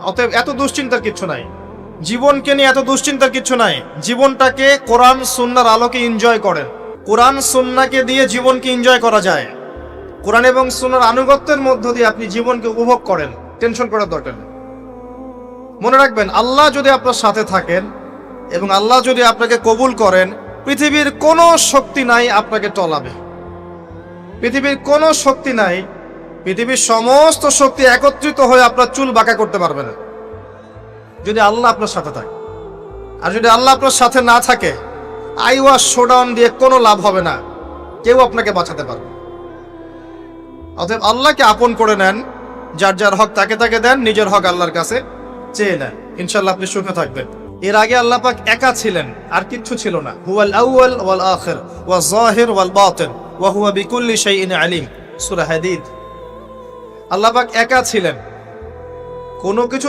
অতএব এত দুশ্চিন্তার কিছু নাই, জীবনকে নিয়ে এত দুশ্চিন্তার কিছু নাই। জীবনটাকে কোরআন সুন্নাহর আলোকে এনজয় করেন। কোরআন সুন্নাহকে দিয়ে জীবনকে এনজয় করা যায়। কোরআন এবং সুন্নাহর আনুগত্যের মধ্য দিয়ে আপনি জীবনকে উপভোগ করেন, টেনশন করার দরকার নেই। মনে রাখবেন, আল্লাহ যদি আপনার সাথে থাকেন এবং আল্লাহ যদি আপনাকে কবুল করেন, পৃথিবীর কোনো শক্তি নাই আপনাকে টলাবে। পৃথিবীর কোনো শক্তি নাই, পৃথিবীর সমস্ত শক্তি একত্রিত হয়ে আপনার চুল বাঁকা করতে পারবে না, যদি আল্লাহ আপনার সাথে থাকে। আর যদি আল্লাহ আপনার সাথে না থাকে, আইওয়াস শোডাউন দিয়ে কোনো লাভ হবে না, কেউ আপনাকে বাঁচাতে পারবে। অতএব আল্লাহকে আপন করে নেন, যার যার হক তাকে তাকে দেন, নিজের হক আল্লাহর কাছে চেয়ে নেন, ইনশাআল্লাহ আপনি সুখে থাকবেন। এর আগে আল্লাহ পাক একা ছিলেন, আর কিচ্ছু ছিল না। হুয়াল আউয়াল ওয়াল আখির ওয়াজ যাহির ওয়াল বাতিন ওয়া হুয়া বিকুল্লি শাইইন আলিম, সূরা হাদীদ। আল্লাহ পাক একা ছিলেন, কোনো কিছু